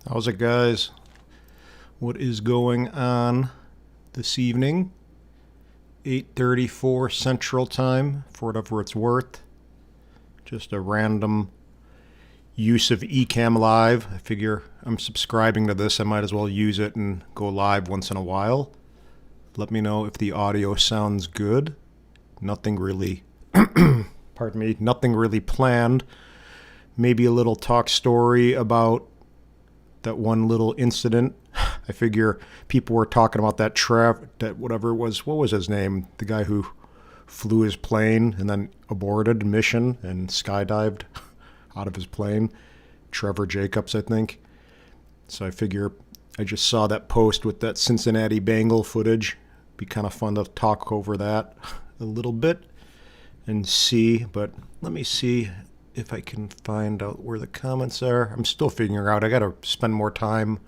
How's it, guys? What is going on this evening? 8:34 Central Time, for whatever it's worth. Just a random use of Ecamm Live. I figure I'm subscribing to this. I might as well use it and go live once in a while. Let me know if the audio sounds good. Nothing really, pardon me, nothing really planned. Maybe a little talk story about that one little incident. I figure people were talking about that whatever it was, what was his name? The guy who flew his plane and then aborted mission and skydived out of his plane. Trevor Jacobs, I think. So I figure I just saw that post with that Cincinnati Bengal footage. Be kind of fun to talk over that a little bit and see, but let me see if I can find out where the comments are. I'm still figuring out. I got to spend more time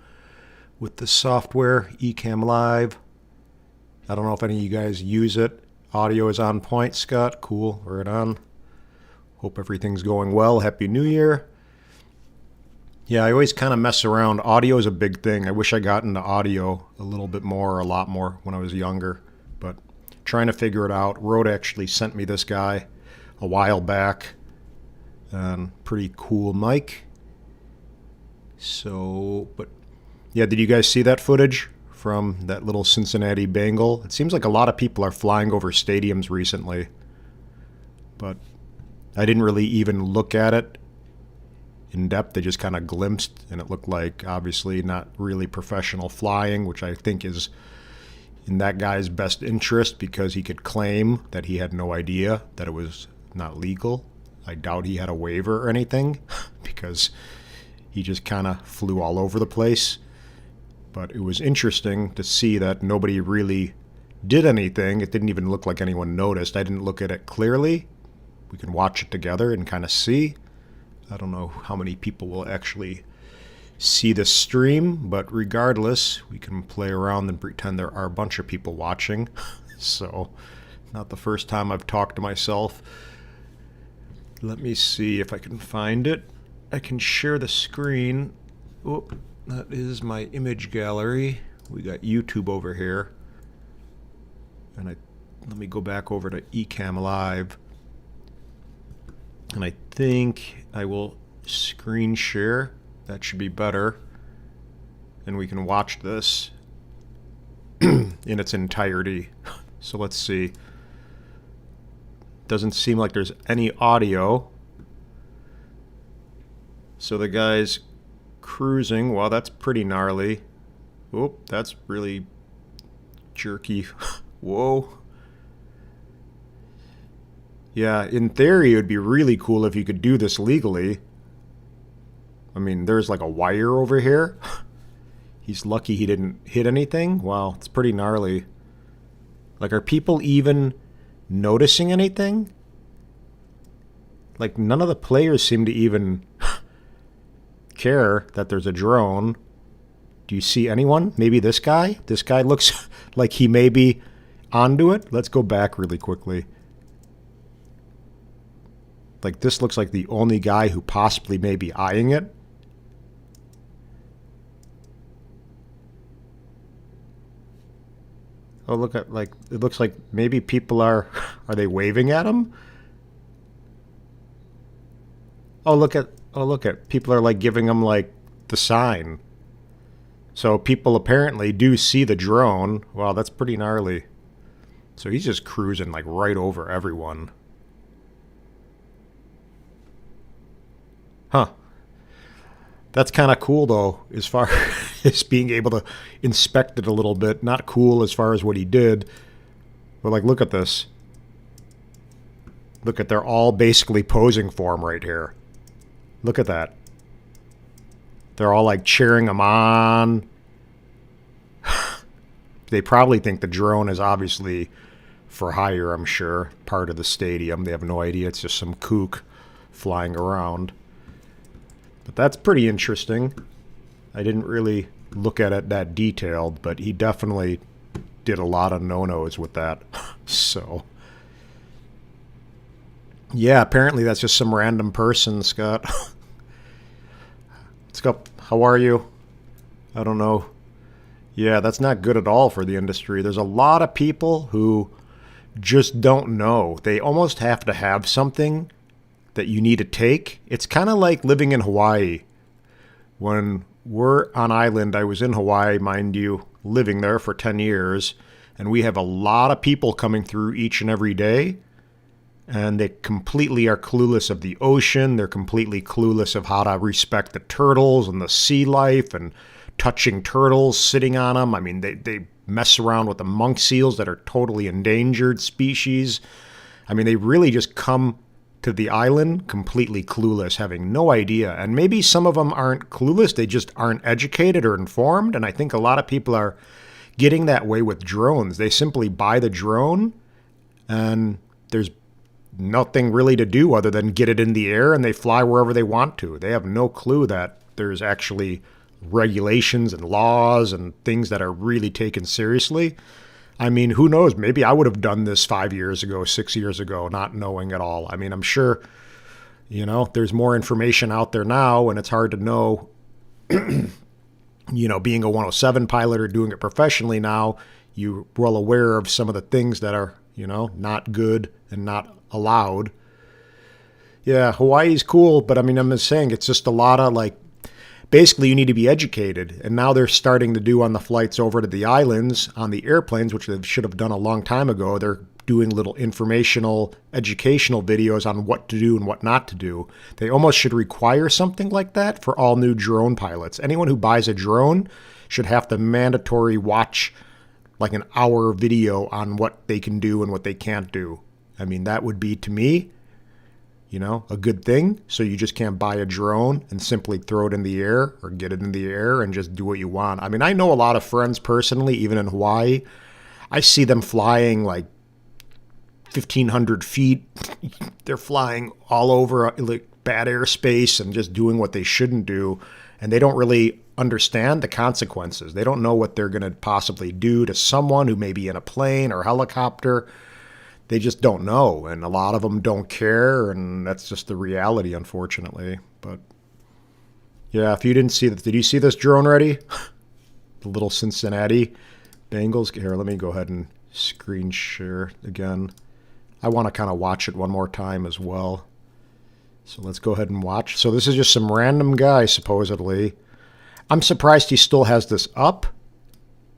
with the software, Ecamm Live. I don't know if any of you guys use it. Audio is on point, Scott. Cool. Right on. Hope everything's going well. Happy New Year. Yeah, I always kind of mess around. Audio is a big thing. I wish I got into audio a little bit more, or a lot more when I was younger, but trying to figure it out. Rode actually sent me this guy a while back. Pretty cool mic. So, but yeah, did you guys see that footage from that little Cincinnati Bengal? It seems like a lot of people are flying over stadiums recently, but I didn't really even look at it in depth. They just kind of glimpsed, and it looked like obviously not really professional flying, which I think is in that guy's best interest because he could claim that he had no idea that it was not legal. I doubt he had a waiver or anything because he just kind of flew all over the place. But it was interesting to see that nobody really did anything. It didn't even look like anyone noticed. I didn't look at it clearly. We can watch it together and kind of see. I don't know how many people will actually see the stream, but regardless, we can play around and pretend there are a bunch of people watching. So, not the first time I've talked to myself. Let me see if I can find it. I can share the screen. Oh, that is my image gallery. We got YouTube over here. And let me go back over to Ecamm Live. And I think I will screen share. That should be better. And we can watch this in its entirety. So let's see. Doesn't seem like there's any audio. So the guy's cruising. Wow, that's pretty gnarly. Oop, that's really jerky. Whoa. Yeah, in theory, it would be really cool if you could do this legally. I mean, there's like a wire over here. He's lucky he didn't hit anything. Wow, it's pretty gnarly. Like, are people even noticing anything? Like, none of the players seem to even care that there's a drone. Do you see anyone? Maybe this guy? This guy looks like he may be onto it. Let's go back really quickly. Like, this looks like the only guy who possibly may be eyeing it. Oh, look at, like, it looks like maybe people are they waving at him? Oh, look at, people are like giving him like the sign. So people apparently do see the drone. Wow, that's pretty gnarly. So he's just cruising like right over everyone. Huh. That's kind of cool, though, as far as being able to inspect it a little bit. Not cool as far as what he did. But, like, look at this. Look at, they're all basically posing for him right here. Look at that. They're all, like, cheering him on. They probably think the drone is obviously for hire, I'm sure. Part of the stadium. They have no idea. It's just some kook flying around. But that's pretty interesting. I didn't really look at it that detailed, but he definitely did a lot of no-nos with that. So, yeah, apparently that's just some random person, Scott. Let's go. How are you? I don't know. Yeah, that's not good at all for the industry. There's a lot of people who just don't know. They almost have to have something that you need to take. It's kind of like living in Hawaii. When we're on island, I was in Hawaii, mind you, living there for 10 years, and we have a lot of people coming through each and every day, and they completely are clueless of the ocean. They're completely clueless of how to respect the turtles and the sea life and touching turtles, sitting on them. I mean, they mess around with the monk seals that are totally endangered species. I mean, they really just come to the island completely clueless, having no idea. And maybe some of them aren't clueless, they just aren't educated or informed. And I think a lot of people are getting that way with drones. They simply buy the drone and there's nothing really to do other than get it in the air and they fly wherever they want to. They have no clue that there's actually regulations and laws and things that are really taken seriously. I mean, who knows? Maybe I would have done this 5 years ago, 6 years ago, not knowing at all. I mean, I'm sure, there's more information out there now, and it's hard to know, being a 107 pilot or doing it professionally now, you're well aware of some of the things that are, not good and not allowed. Yeah, Hawaii's cool, but I mean, I'm just saying it's just a lot of basically, you need to be educated. And now they're starting to do on the flights over to the islands on the airplanes, which they should have done a long time ago. They're doing little informational, educational videos on what to do and what not to do. They almost should require something like that for all new drone pilots. Anyone who buys a drone should have to mandatory watch like an hour video on what they can do and what they can't do. I mean, that would be, to me, a good thing. So you just can't buy a drone and simply throw it in the air or get it in the air and just do what you want. I mean, I know a lot of friends personally, even in Hawaii. I see them flying like 1,500 feet. They're flying all over bad airspace and just doing what they shouldn't do. And they don't really understand the consequences. They don't know what they're going to possibly do to someone who may be in a plane or helicopter. They just don't know, and a lot of them don't care, and that's just the reality, unfortunately. But yeah, if you didn't see that, did you see this drone already? The little Cincinnati Bengals. Here, let me go ahead and screen share again. I want to kind of watch it one more time as well. So let's go ahead and watch. So this is just some random guy, supposedly. I'm surprised he still has this up.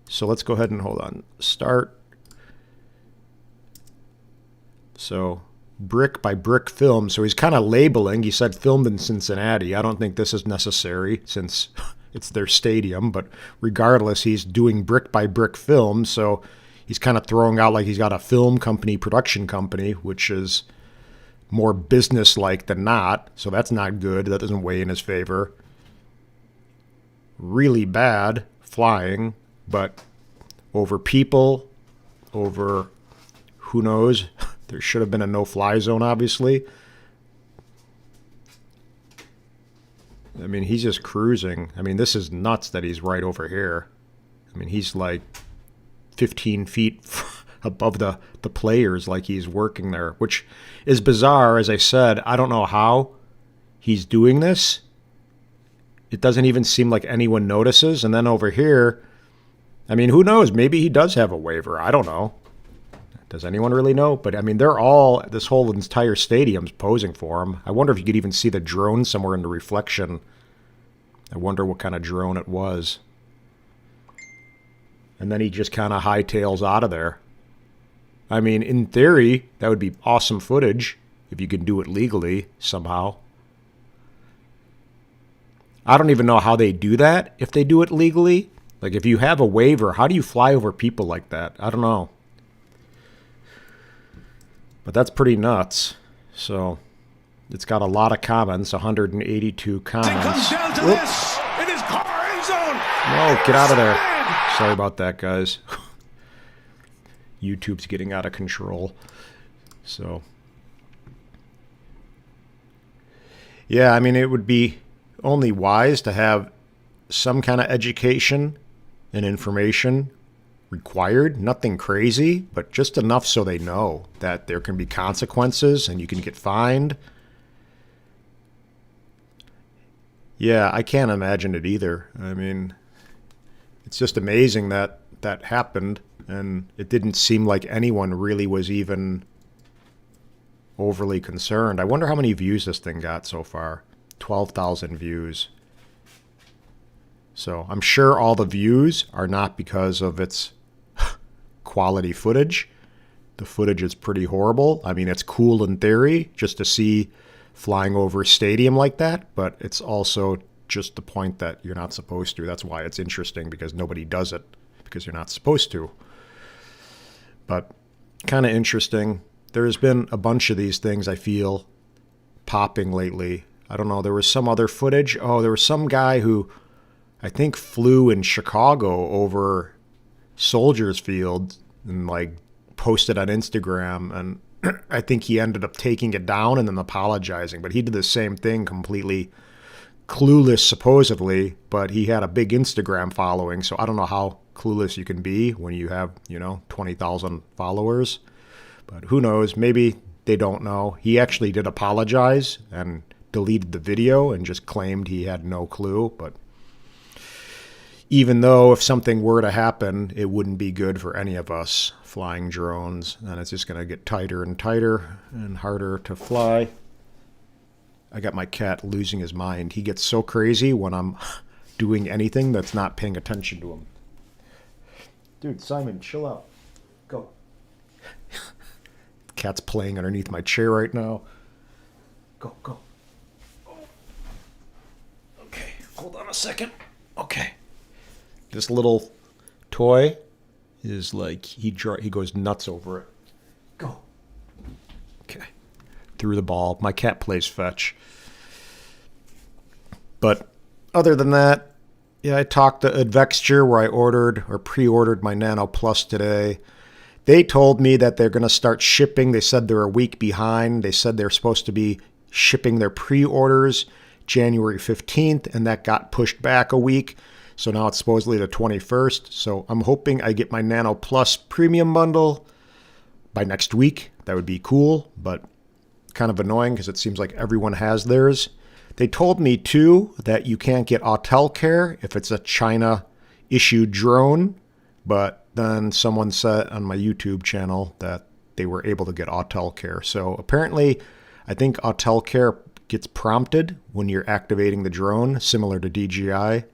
So let's go ahead and hold on. Start. So brick by brick film. So he's kind of labeling. He said filmed in Cincinnati. I don't think this is necessary since it's their stadium. But regardless, he's doing brick by brick film. So he's kind of throwing out like he's got a film company, production company, which is more business-like than not. So that's not good. That doesn't weigh in his favor. Really bad flying, but over people, over who knows. There should have been a no-fly zone, obviously. I mean, he's just cruising. I mean, this is nuts that he's right over here. I mean, he's like 15 feet above the players, like he's working there, which is bizarre. As I said, I don't know how he's doing this. It doesn't even seem like anyone notices. And then over here, I mean, who knows? Maybe he does have a waiver. I don't know. Does anyone really know? But, I mean, this whole entire stadium's posing for him. I wonder if you could even see the drone somewhere in the reflection. I wonder what kind of drone it was. And then he just kind of hightails out of there. I mean, in theory, that would be awesome footage if you could do it legally somehow. I don't even know how they do that if they do it legally. Like, if you have a waiver, how do you fly over people like that? I don't know. But that's pretty nuts. So it's got a lot of comments, 182 comments. It comes down to this. It is car end zone. No, get out of there. Sorry about that, guys. YouTube's getting out of control. So, yeah, I mean, it would be only wise to have some kind of education and information required. Nothing crazy, but just enough so they know that there can be consequences and you can get fined. Yeah, I can't imagine it either. I mean, it's just amazing that that happened, and it didn't seem like anyone really was even overly concerned. I wonder how many views this thing got so far. 12,000 views. So I'm sure all the views are not because of its quality footage. The footage is pretty horrible. I mean, it's cool in theory just to see flying over a stadium like that, but it's also just the point that you're not supposed to. That's why it's interesting, because nobody does it because you're not supposed to. But kind of interesting. There's been a bunch of these things I feel popping lately. I don't know. There was some other footage. Oh, there was some guy who I think flew in Chicago over Soldiers Field and like posted on Instagram, and I think he ended up taking it down and then apologizing. But he did the same thing, completely clueless supposedly, but he had a big Instagram following, so I don't know how clueless you can be when you have, 20,000 followers. But who knows? Maybe they don't know. He actually did apologize and deleted the video and just claimed he had no clue. But even though if something were to happen, it wouldn't be good for any of us flying drones, and it's just going to get tighter and tighter and harder to fly. I got my cat losing his mind. He gets so crazy when I'm doing anything that's not paying attention to him. Dude, Simon, chill out. Go. Cat's playing underneath my chair right now. Go, go. Oh. Okay, hold on a second. Okay. This little toy is like, he goes nuts over it. Go. Okay. Threw the ball. My cat plays fetch. But other than that, yeah, I talked to Advexture where I ordered or pre-ordered my Nano Plus today. They told me that they're going to start shipping. They said they're a week behind. They said they're supposed to be shipping their pre-orders January 15th, and that got pushed back a week. So now it's supposedly the 21st. So I'm hoping I get my Nano Plus premium bundle by next week. That would be cool, but kind of annoying because it seems like everyone has theirs. They told me, too, that you can't get Autel Care if it's a China-issued drone, but then someone said on my YouTube channel that they were able to get Autel Care. So apparently, I think Autel Care gets prompted when you're activating the drone, similar to DJI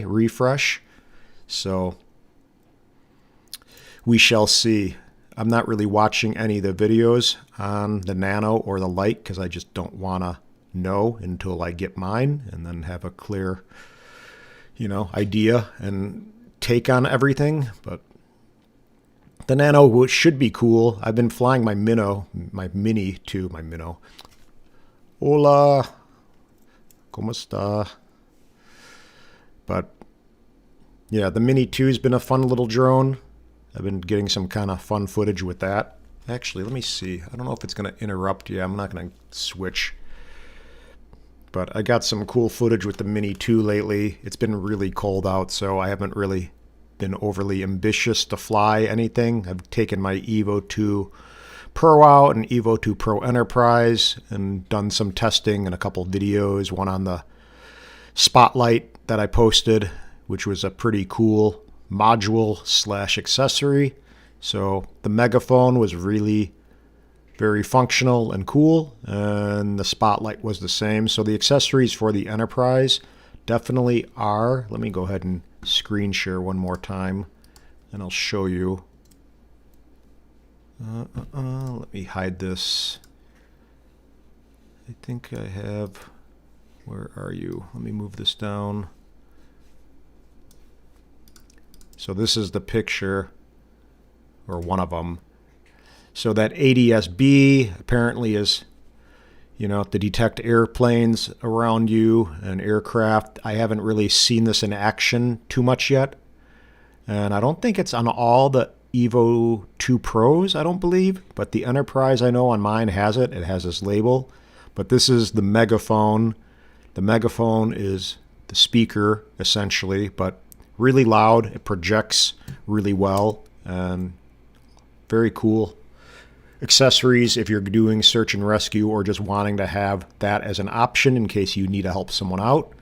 refresh. So we shall see. I'm not really watching any of the videos on the Nano or the Lite because I just don't want to know until I get mine and then have a clear, idea and take on everything. But the Nano should be cool. I've been flying my Mini too. Hola, ¿cómo está? But yeah, the Mini 2 has been a fun little drone. I've been getting some kind of fun footage with that. Actually, let me see. I don't know if it's going to interrupt you. I'm not going to switch. But I got some cool footage with the Mini 2 lately. It's been really cold out, so I haven't really been overly ambitious to fly anything. I've taken my Evo 2 Pro out and Evo 2 Pro Enterprise and done some testing and a couple videos. One on the Spotlight that I posted, which was a pretty cool module/accessory. So the Megaphone was really very functional and cool, and the Spotlight was the same. So the accessories for the Enterprise definitely are. Let me go ahead and screen share one more time, and I'll show you. Let me hide this. I think I have. Where are you? Let me move this down. So this is the picture, or one of them. So that ADS-B apparently is, to detect airplanes around you and aircraft. I haven't really seen this in action too much yet. And I don't think it's on all the Evo 2 Pros, I don't believe. But the Enterprise, I know on mine has it. It has this label. But this is the Megaphone. The Megaphone is the speaker, essentially, but really loud. It projects really well and very cool accessories if you're doing search and rescue or just wanting to have that as an option in case you need to help someone out.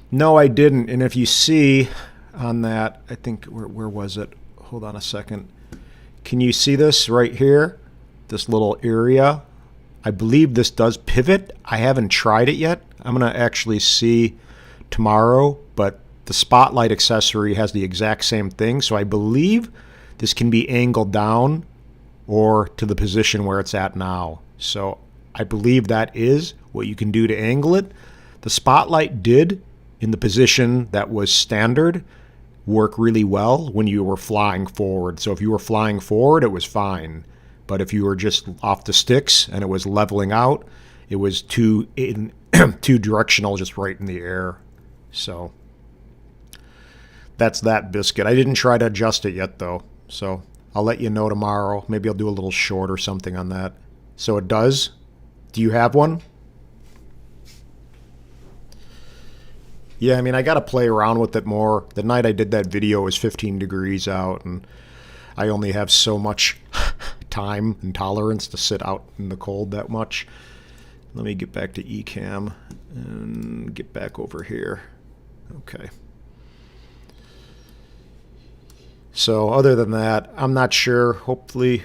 No, I didn't. And if you see on that, I think, where was it? Hold on a second. Can you see this right here? This little area? I believe this does pivot. I haven't tried it yet. I'm going to actually see tomorrow, but the spotlight accessory has the exact same thing. So I believe this can be angled down or to the position where it's at now. So I believe that is what you can do to angle it. The spotlight did, in the position that was standard, work really well when you were flying forward. So if you were flying forward, it was fine. But if you were just off the sticks and it was leveling out, it was too directional, just right in the air. So that's that biscuit. I didn't try to adjust it yet, though. So I'll let you know tomorrow. Maybe I'll do a little short or something on that. So it does. Do you have one? Yeah, I mean, I got to play around with it more. The night I did that video, it was 15 degrees out, and I only have so much time and tolerance to sit out in the cold that much. Let me get back to Ecamm and get back over here. Okay. So other than that, I'm not sure. Hopefully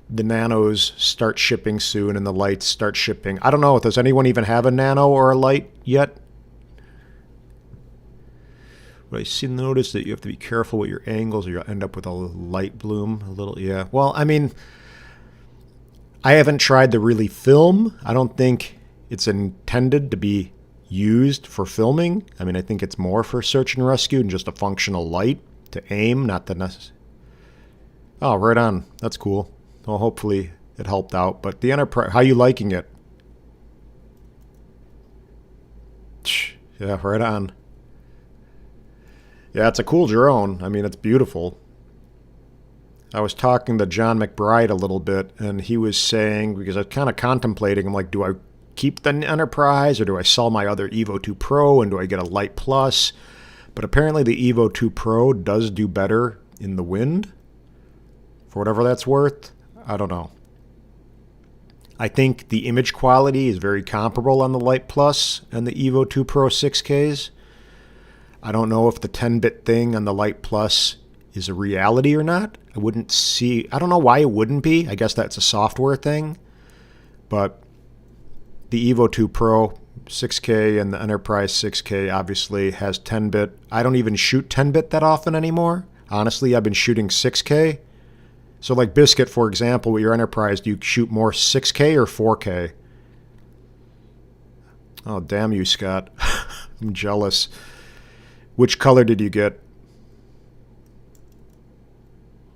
the Nanos start shipping soon and the lights start shipping. I don't know. Does anyone even have a Nano or a light yet? But I see notice that you have to be careful with your angles or you'll end up with a light bloom. A little, yeah. Well, I mean, I haven't tried to really film. I don't think it's intended to be used for filming. I mean, I think it's more for search and rescue and just a functional light to aim, not the necessary. Oh, right on. That's cool. Well, hopefully it helped out. But the Enterprise, how you liking it? Yeah, right on. Yeah, it's a cool drone. I mean, it's beautiful. I was talking to John McBride a little bit, and he was saying, because I was kind of contemplating, I'm like, do I keep the Enterprise, or do I sell my other Evo 2 Pro, and do I get a Light Plus? But apparently the Evo 2 Pro does do better in the wind, for whatever that's worth. I don't know. I think the image quality is very comparable on the Light Plus and the Evo 2 Pro 6Ks. I don't know if the 10-bit thing on the Light Plus is a reality or not. I don't know why it wouldn't be. I guess that's a software thing. But the Evo 2 Pro 6K and the Enterprise 6K obviously has 10-bit. I don't even shoot 10-bit that often anymore. Honestly, I've been shooting 6K. So like Biscuit, for example, with your Enterprise, do you shoot more 6K or 4K? Oh, damn you, Scott. I'm jealous. Which color did you get?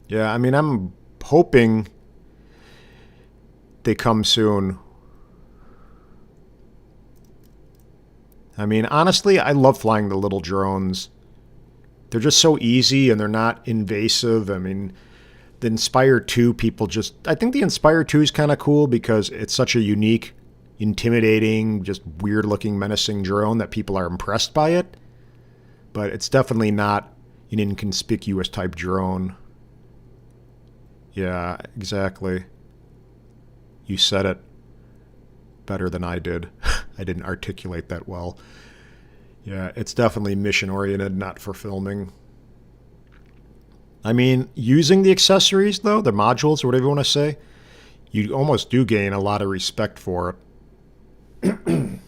Yeah, I mean, I'm hoping they come soon. I mean, honestly, I love flying the little drones. They're just so easy and they're not invasive. I mean, the Inspire 2 people just... I think the Inspire 2 is kind of cool because it's such a unique, intimidating, just weird-looking, menacing drone that people are impressed by it. But it's definitely not an inconspicuous type drone. Yeah, exactly. You said it better than I did. I didn't articulate that well. Yeah, it's definitely mission-oriented, not for filming. I mean, using the accessories, though, the modules, or whatever you want to say, you almost do gain a lot of respect for it.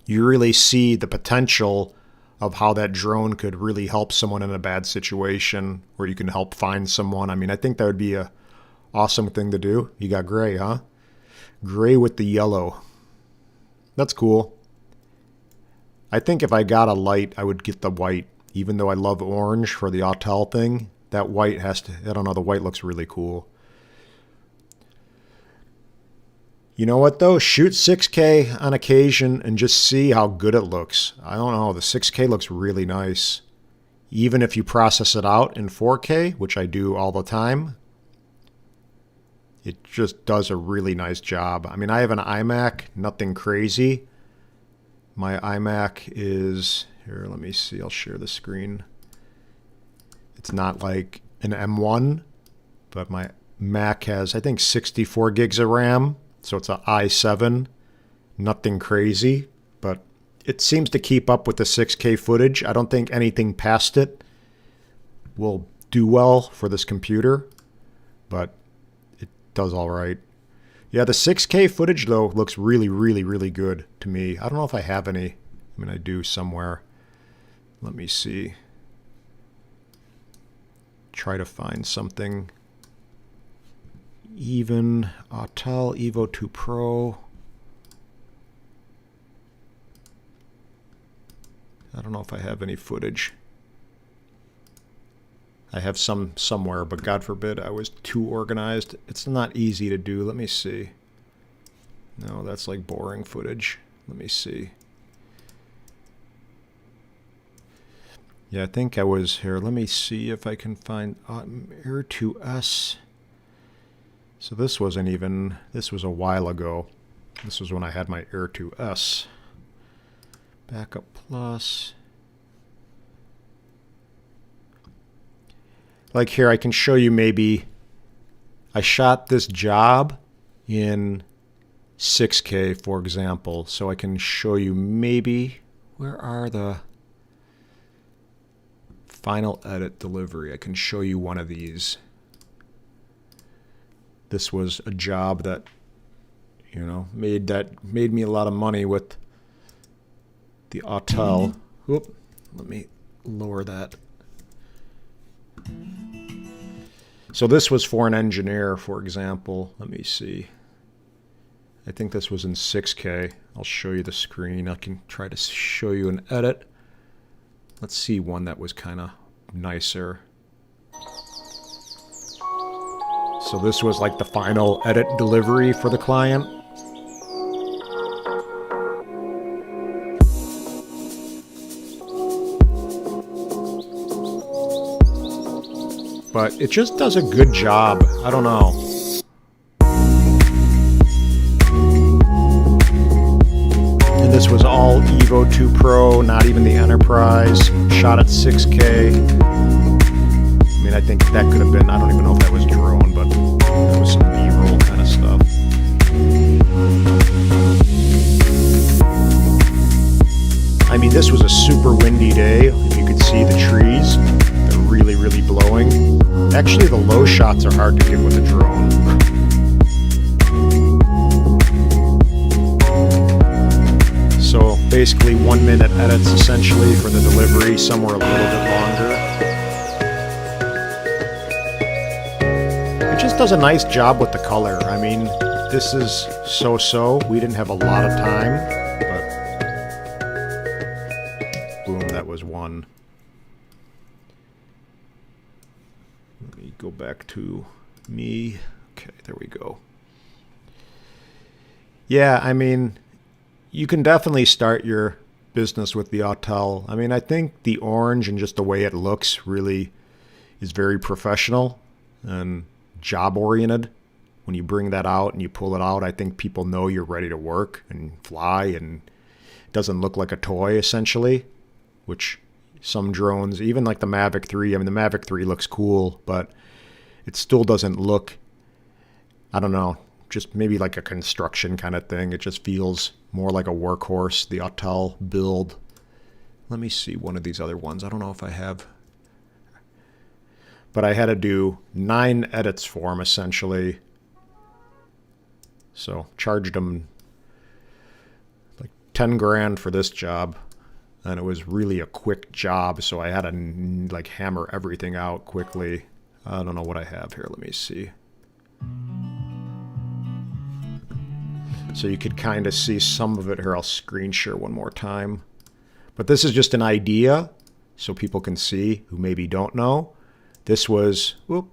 You really see the potential of how that drone could really help someone in a bad situation, or you can help find someone. I mean, I think that would be a awesome thing to do. You got gray, huh? Gray with the yellow. That's cool. I think if I got a light, I would get the white. Even though I love orange for the Autel thing, that white has to... I don't know, the white looks really cool. You know what, though? Shoot 6K on occasion and just see how good it looks. I don't know. The 6K looks really nice. Even if you process it out in 4K, which I do all the time, it just does a really nice job. I mean, I have an iMac, nothing crazy. My iMac is... Here, let me see. I'll share the screen. It's not like an M1, but my Mac has, I think, 64 gigs of RAM. So it's an i7. Nothing crazy, but it seems to keep up with the 6K footage. I don't think anything past it will do well for this computer, but it does all right. Yeah, the 6K footage, though, looks really, really, really good to me. I don't know if I have any. I mean, I do somewhere. Let me see. Try to find something. Even Autel Evo 2 Pro. I don't know if I have any footage. I have some somewhere, but God forbid I was too organized. It's not easy to do. Let me see. No, that's like boring footage. Let me see. Yeah, I think I was here. Let me see if I can find Air 2S. So this wasn't even, this was a while ago. This was when I had my Air 2S. Backup Plus. Like here, I can show you maybe I shot this job in 6K, for example. So I can show you maybe, where are the final edit delivery? I can show you one of these. This was a job that, you know, made me a lot of money with the Autel. Whoop, let me lower that. So this was for an engineer, for example. Let me see. I think this was in 6K. I'll show you the screen. I can try to show you an edit. Let's see one that was kind of nicer. So this was like the final edit delivery for the client. But it just does a good job. I don't know. And this was all Evo 2 Pro, not even the Enterprise. Shot at 6K. I mean, I think that could have been, I don't even know if that was drone, but that was some B-roll kind of stuff. I mean, this was a super windy day. If you could see the trees, they're really, really blowing. Actually, the low shots are hard to get with a drone. So basically 1 minute edits essentially for the delivery, some were a little bit longer. It just does a nice job with the color. I mean, this is so-so. We didn't have a lot of time, but boom, that was one. Let me go back to me. Okay, there we go. Yeah, I mean, you can definitely start your business with the Autel. I mean, I think the orange and just the way it looks really is very professional and job-oriented. When you bring that out and you pull it out, I think people know you're ready to work and fly, and it doesn't look like a toy, essentially, which some drones, even like the Mavic 3, I mean, the Mavic 3 looks cool, but it still doesn't look, I don't know, just maybe like a construction kind of thing. It just feels more like a workhorse, the Autel build. Let me see one of these other ones. I don't know if I have, but I had to do 9 edits for them, essentially. So charged them like 10 grand for this job. And it was really a quick job, so I had to like hammer everything out quickly. I don't know what I have here. Let me see. So you could kind of see some of it here. I'll screen share one more time. But this is just an idea, so people can see who maybe don't know. This was, whoop.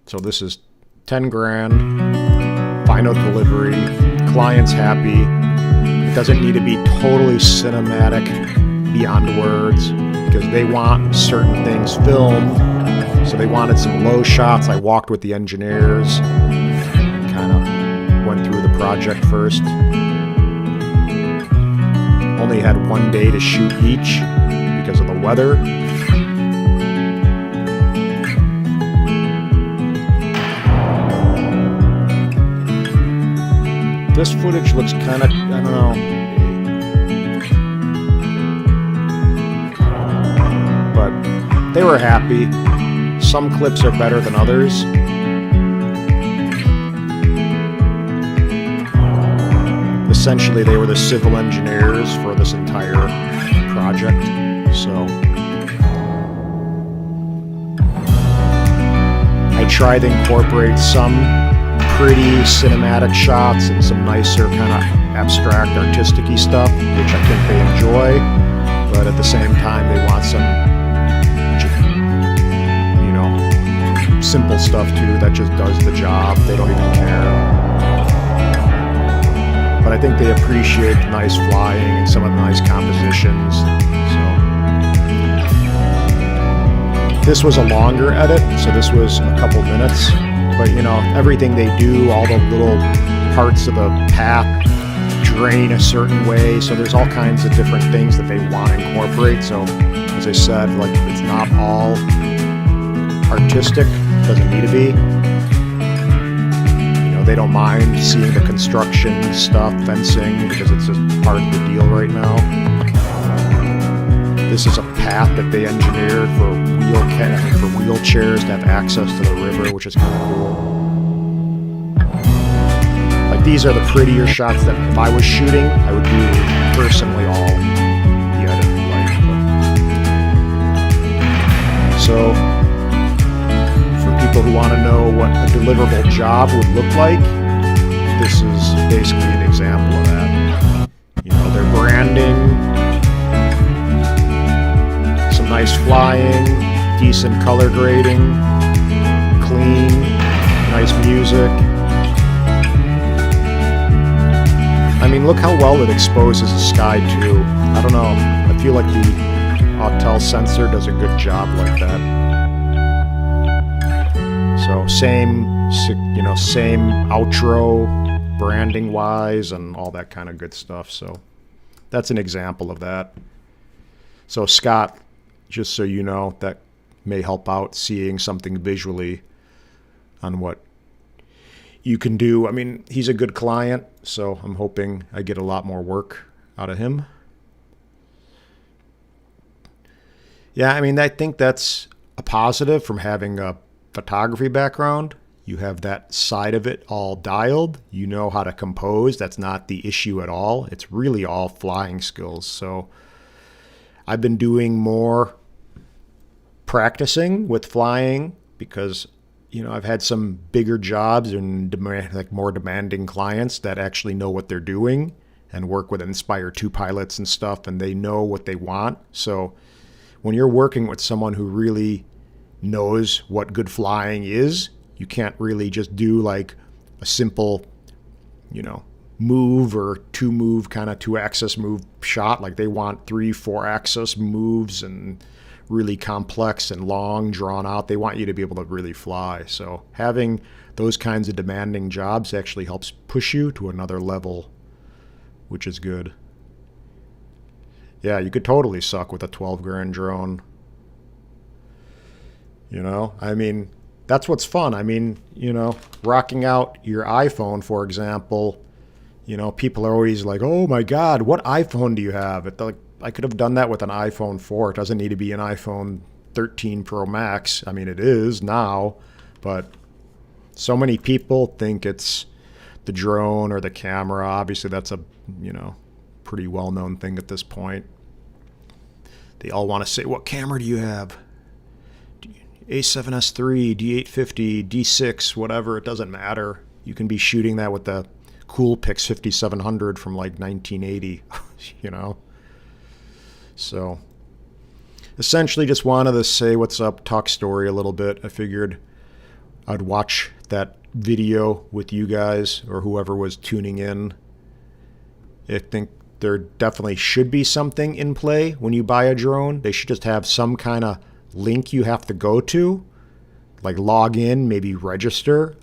So this is 10 grand, final delivery, client's happy. It doesn't need to be totally cinematic beyond words because they want certain things filmed. So they wanted some low shots. I walked with the engineers, kind of went through the project first. Only had 1 day to shoot each because of the weather. This footage looks kind of, I don't know, but they were happy. Some clips are better than others. Essentially, they were the civil engineers for this entire project, so I tried to incorporate some pretty cinematic shots and some nicer kind of abstract artistic-y stuff, which I think they enjoy, but at the same time they want some, you know, simple stuff too that just does the job. They don't even care. But I think they appreciate the nice flying and some of the nice compositions. So this was a longer edit, so this was a couple minutes. But you know, everything they do, all the little parts of the path drain a certain way. So there's all kinds of different things that they want to incorporate. So as I said, like it's not all artistic, doesn't need to be. They don't mind seeing the construction stuff, fencing, because it's just part of the deal right now. This is a path that they engineered for wheelchairs to have access to the river, which is kind of cool. Like these are the prettier shots that if I was shooting, I would do personally all the edit. So people who want to know what a deliverable job would look like, this is basically an example of that. You know, their branding, some nice flying, decent color grading, clean, nice music. I mean, look how well it exposes the sky too. I don't know, I feel like the Autel sensor does a good job like that. So same outro, branding wise, and all that kind of good stuff. So that's an example of that. So Scott, just so you know, that may help out seeing something visually on what you can do. I mean, he's a good client, so I'm hoping I get a lot more work out of him. Yeah, I mean, I think that's a positive from having a photography background. You have that side of it all dialed. You know how to compose. That's not the issue at all. It's really all flying skills. So I've been doing more practicing with flying because, you know, I've had some bigger jobs and more demanding clients that actually know what they're doing and work with Inspire 2 pilots and stuff, and they know what they want. So when you're working with someone who really knows what good flying is, you can't really just do like a simple, you know, move or kind of 2-axis move shot. Like they want 3-4-axis moves and really complex and long, drawn out. They want you to be able to really fly. So having those kinds of demanding jobs actually helps push you to another level, which is good. Yeah, you could totally suck with a 12 grand drone. You know, I mean, that's what's fun. I mean, you know, rocking out your iPhone, for example, you know, people are always like, oh my God, what iPhone do you have? I could have done that with an iPhone 4. It doesn't need to be an iPhone 13 Pro Max. I mean, it is now, but so many people think it's the drone or the camera. Obviously, that's a, you know, pretty well-known thing at this point. They all want to say, what camera do you have? A7S3, D850, D6, whatever, it doesn't matter. You can be shooting that with the Coolpix 5700 from like 1980, you know? So essentially just wanted to say what's up, talk story a little bit. I figured I'd watch that video with you guys or whoever was tuning in. I think there definitely should be something in play when you buy a drone. They should just have some kind of link you have to go to, like log in, maybe register,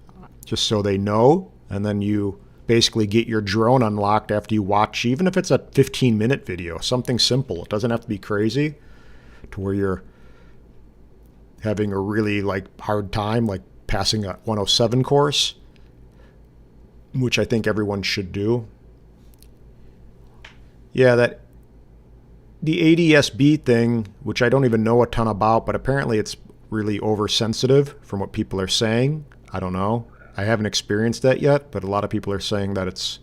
just so they know, and then you basically get your drone unlocked after you watch, even if it's a 15-minute video, something simple. It doesn't have to be crazy to where you're having a really like hard time like passing a 107 course, which I think everyone should do. Yeah, that the ADS-B thing, which I don't even know a ton about, but apparently it's really oversensitive from what people are saying. I don't know. I haven't experienced that yet, but a lot of people are saying that it's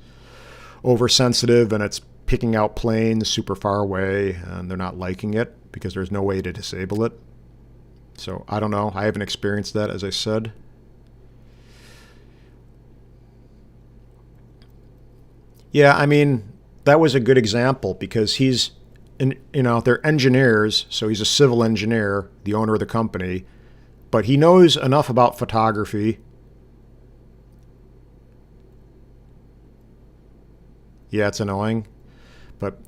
oversensitive and it's picking out planes super far away and they're not liking it because there's no way to disable it. So I don't know. I haven't experienced that, as I said. Yeah, I mean, that was a good example because they're engineers, so he's a civil engineer, the owner of the company, but he knows enough about photography. Yeah, it's annoying. But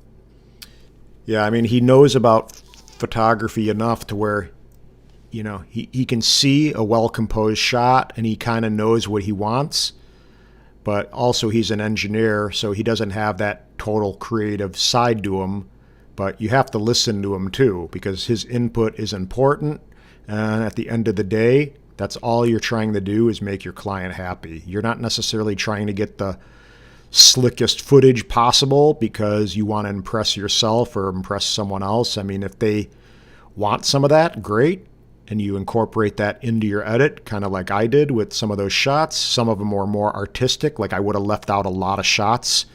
yeah, I mean, he knows about photography enough to where, he can see a well-composed shot and he kind of knows what he wants. But also he's an engineer, so he doesn't have that total creative side to him. But you have to listen to him too, because his input is important. And at the end of the day, that's all you're trying to do is make your client happy. You're not necessarily trying to get the slickest footage possible because you want to impress yourself or impress someone else. I mean, if they want some of that, great. And you incorporate that into your edit, kind of like I did with some of those shots. Some of them were more artistic, like I would have left out a lot of shots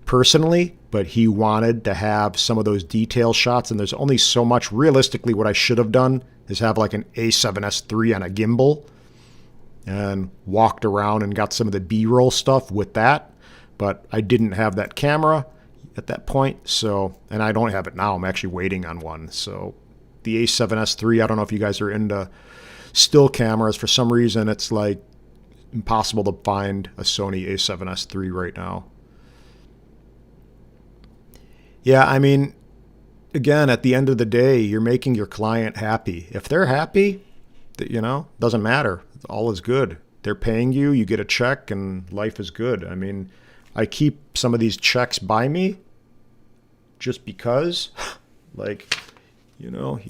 personally, but he wanted to have some of those detail shots, and there's only so much. Realistically, what I should have done is have like an A7S III on a gimbal and walked around and got some of the B-roll stuff with that, but I didn't have that camera at that point, so, and I don't have it now. I'm actually waiting on one, so the A7S III, I don't know if you guys are into still cameras. For some reason, it's like impossible to find a Sony A7S III right now. Yeah, I mean, again, at the end of the day, you're making your client happy. If they're happy, doesn't matter. All is good. They're paying you, you get a check, and life is good. I mean, I keep some of these checks by me just because, like, I don't know if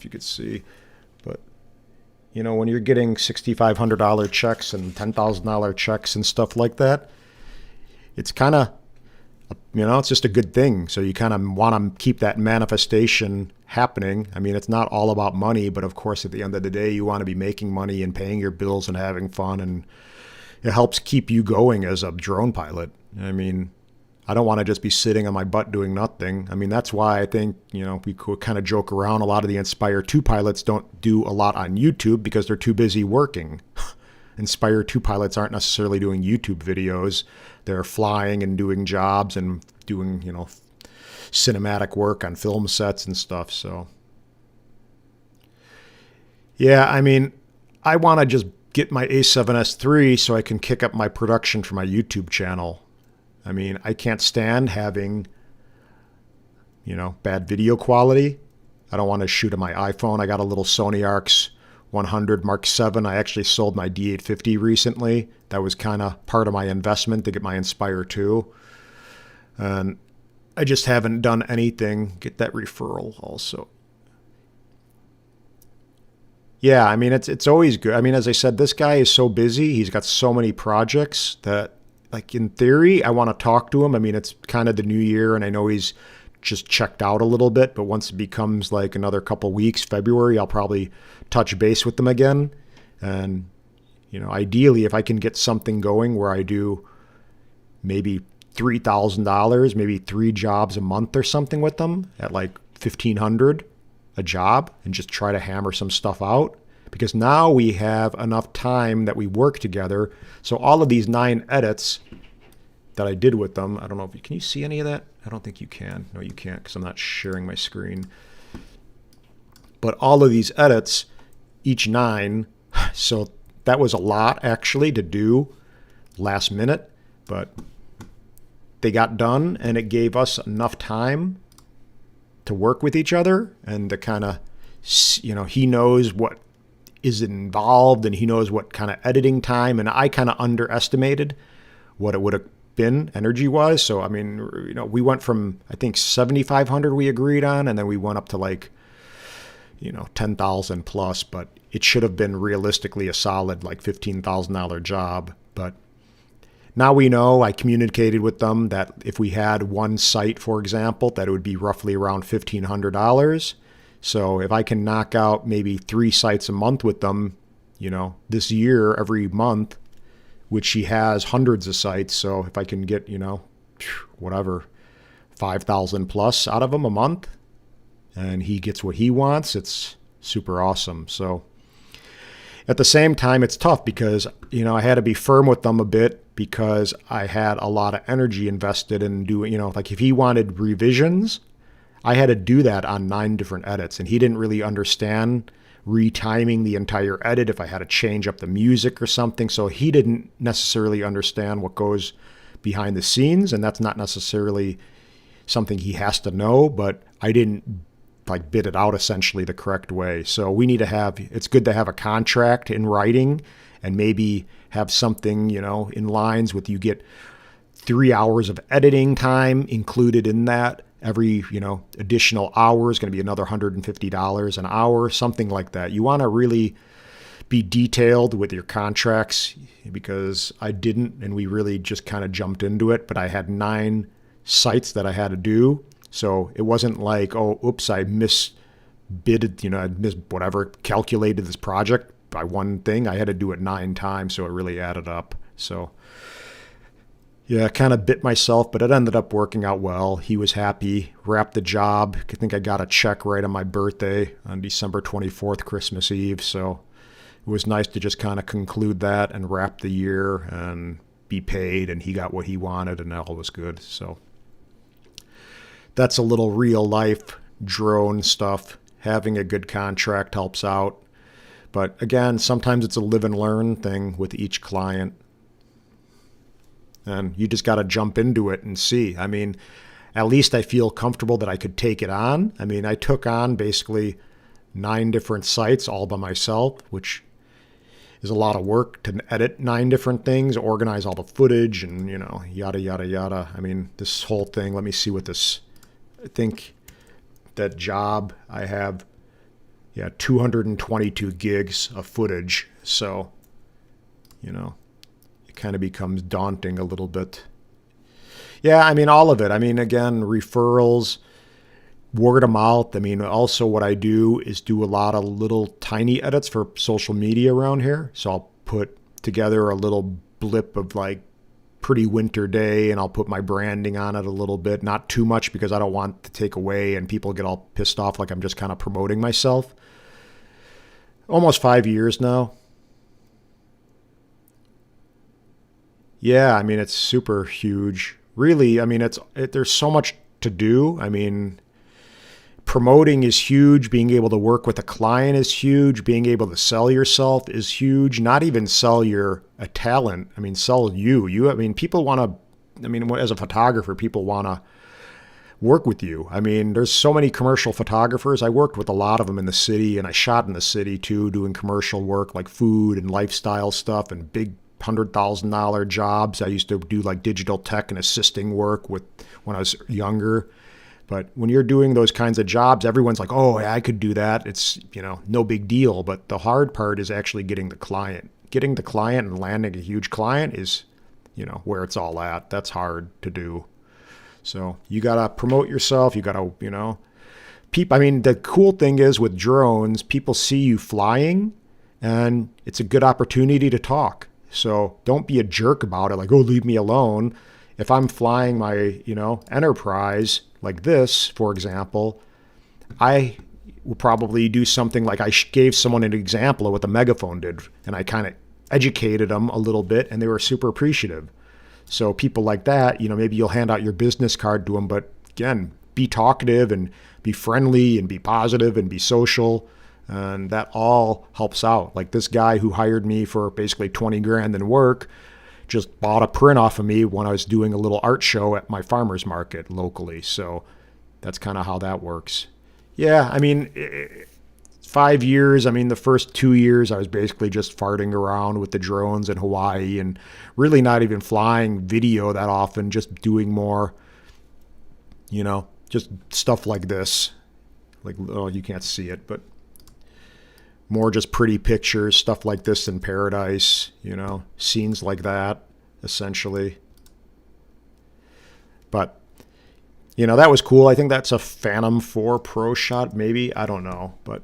you could see, but, when you're getting $6,500 checks and $10,000 checks and stuff like that, it's kind of, it's just a good thing. So you kind of want to keep that manifestation happening. I mean, it's not all about money, but of course, at the end of the day, you want to be making money and paying your bills and having fun. And it helps keep you going as a drone pilot. I mean, I don't want to just be sitting on my butt doing nothing. I mean, that's why I think, we could kind of joke around. A lot of the Inspire 2 pilots don't do a lot on YouTube because they're too busy working. Inspire 2 pilots aren't necessarily doing YouTube videos. They're flying and doing jobs and doing, cinematic work on film sets and stuff. So, yeah, I mean, I want to just get my A7S III so I can kick up my production for my YouTube channel. I mean, I can't stand having, bad video quality. I don't want to shoot on my iPhone. I got a little Sony Arx 100 Mark 7. I actually sold my D850 recently. That was kind of part of my investment to get my Inspire 2. And I just haven't done anything. Get that referral also. Yeah, I mean, it's always good. I mean, as I said, this guy is so busy. He's got so many projects that, like, in theory, I want to talk to him. I mean, it's kind of the new year, and I know he's just checked out a little bit, but once it becomes like another couple weeks, February, I'll probably touch base with them again. And, ideally, if I can get something going where I do maybe $3,000, maybe 3 jobs a month or something with them at like $1,500 a job, and just try to hammer some stuff out, because now we have enough time that we work together. So all of these 9 edits that I did with them, I don't know if can you see any of that? I don't think you can. No, you can't, because I'm not sharing my screen. But all of these edits, each 9, so that was a lot actually to do last minute, but they got done, and it gave us enough time to work with each other and to kind of, he knows what is involved and he knows what kind of editing time, and I kind of underestimated what it would have been energy-wise. So, I mean, we went from, I think, 7,500 we agreed on, and then we went up to like, 10,000 plus, but it should have been realistically a solid like $15,000 job. But Now we know, I communicated with them that if we had one site, for example, that it would be roughly around $1,500. So if I can knock out maybe 3 sites a month with them, this year, every month, which she has hundreds of sites. So if I can get, whatever, 5,000 plus out of him a month, and he gets what he wants, it's super awesome. So at the same time, it's tough because, I had to be firm with them a bit because I had a lot of energy invested in doing, like if he wanted revisions, I had to do that on 9 different edits, and he didn't really understand retiming the entire edit if I had to change up the music or something. So he didn't necessarily understand what goes behind the scenes, and that's not necessarily something he has to know, but I didn't bid it out essentially the correct way. So we need to it's good to have a contract in writing and maybe have something, in lines with you get 3 hours of editing time included in that. Every, additional hour is going to be another $150 an hour, something like that. You want to really be detailed with your contracts, because I didn't, and we really just kind of jumped into it, but I had 9 sites that I had to do. So it wasn't like, oh, oops, I misbidded, I calculated this project by one thing. I had to do it 9 times, so it really added up. So yeah, I kind of bit myself, but it ended up working out well. He was happy, wrapped the job. I think I got a check right on my birthday on December 24th, Christmas Eve. So it was nice to just kind of conclude that and wrap the year and be paid, and he got what he wanted, and all was good. So that's a little real life drone stuff. Having a good contract helps out. But again, sometimes it's a live and learn thing with each client. And you just got to jump into it and see. I mean, at least I feel comfortable that I could take it on. I mean, I took on basically 9 different sites all by myself, which is a lot of work to edit 9 different things, organize all the footage, and, yada, yada, yada. I mean, this whole thing, let me see what this, I think that job I have, 222 gigs of footage. So, it kind of becomes daunting a little bit. Yeah, I mean, all of it. I mean, again, referrals, word of mouth. I mean, also what I do is do a lot of little tiny edits for social media around here. So I'll put together a little blip of pretty winter day, and I'll put my branding on it a little bit. Not too much, because I don't want to take away and people get all pissed off like I'm just kind of promoting myself. Almost 5 years now. Yeah, I mean, it's super huge. Really, I mean, there's so much to do. I mean, promoting is huge. Being able to work with a client is huge. Being able to sell yourself is huge. Not even sell a talent. I mean, sell you. I mean, people want to, I mean, as a photographer, people want to work with you. I mean, there's so many commercial photographers. I worked with a lot of them in the city, and I shot in the city too, doing commercial work like food and lifestyle stuff and big $100,000 jobs. I used to do digital tech and assisting work when I was younger. But when you're doing those kinds of jobs, everyone's like, oh, I could do that. It's, no big deal. But the hard part is actually getting the client. Getting the client and landing a huge client is, where it's all at. That's hard to do. So you got to promote yourself. You got to, I mean, the cool thing is with drones, people see you flying, and it's a good opportunity to talk. So don't be a jerk about it, oh, leave me alone. If I'm flying my, Enterprise like this, for example, I will probably do something like I gave someone an example of what the Megaphone did, and I kind of educated them a little bit, and they were super appreciative. So people like that, maybe you'll hand out your business card to them, but again, be talkative and be friendly and be positive and be social. And that all helps out. Like this guy who hired me for basically 20 grand in work just bought a print off of me when I was doing a little art show at my farmer's market locally. So that's kind of how that works. Yeah, I mean, 5 years. I mean, the first 2 years I was basically just farting around with the drones in Hawaii and really not even flying video that often, just doing more, just stuff like this. Oh, you can't see it, but more just pretty pictures, stuff like this in paradise, scenes like that. essentially. But, you know, that was cool. I think that's a Phantom 4 Pro shot, maybe. I don't know. But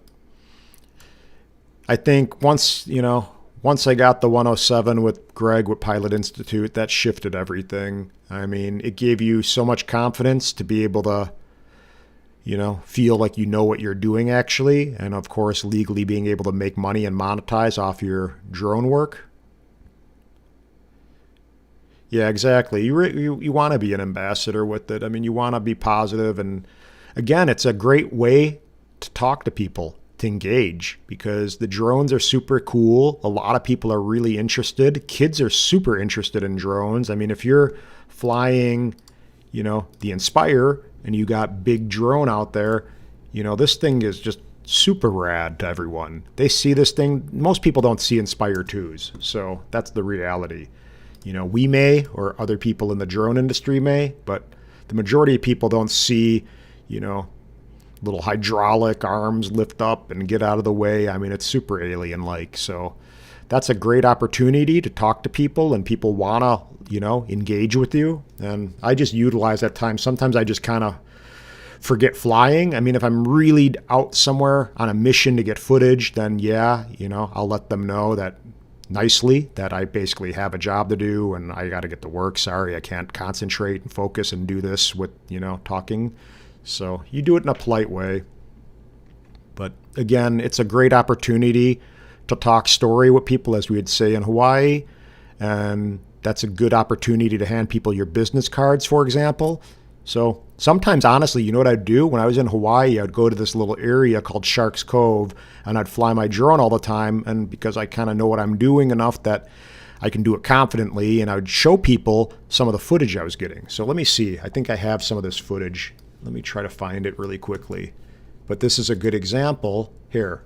I think once I got the 107 with Greg with Pilot Institute, that shifted everything. I mean, it gave you so much confidence to be able to, feel like you know what you're doing actually. And of course, legally being able to make money and monetize off your drone work. Yeah, exactly. You want to be an ambassador with it. I mean, you want to be positive. And again, it's a great way to talk to people, to engage, because the drones are super cool. A lot of people are really interested. Kids are super interested in drones. I mean, if you're flying, the Inspire and you got big drone out there, this thing is just super rad to everyone. They see this thing. Most people don't see Inspire 2s. So that's the reality. We may, or other people in the drone industry may, but the majority of people don't see, little hydraulic arms lift up and get out of the way. I mean, it's super alien-like. So that's a great opportunity to talk to people, and people want to, engage with you. And I just utilize that time. Sometimes I just kind of forget flying. I mean, if I'm really out somewhere on a mission to get footage, then yeah, I'll let them know that nicely that I basically have a job to do and I got to get to work. Sorry, I can't concentrate and focus and do this with, talking. So you do it in a polite way. But again, it's a great opportunity to talk story with people, as we would say in Hawaii. And that's a good opportunity to hand people your business cards, for example. So sometimes, honestly, you know what I'd do? When I was in Hawaii, I'd go to this little area called Sharks Cove, and I'd fly my drone all the time. And because I kind of know what I'm doing enough that I can do it confidently, and I would show people some of the footage I was getting. So let me see. I think I have some of this footage. Let me try to find it really quickly. But this is a good example here.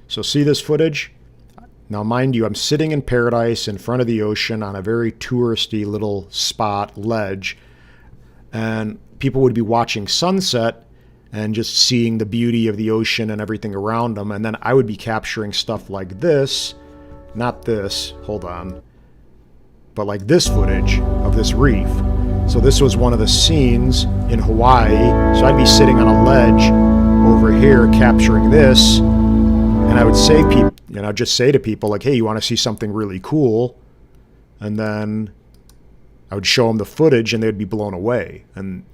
So see this footage? Now, mind you, I'm sitting in paradise in front of the ocean on a very touristy little spot, ledge. And people would be watching sunset and just seeing the beauty of the ocean and everything around them. And then I would be capturing stuff like this, not this, hold on, but like this footage of this reef. So this was one of the scenes in Hawaii. So I'd be sitting on a ledge over here capturing this. And I would say just say to people like, hey, you want to see something really cool? And then I would show them the footage and they'd be blown away. And,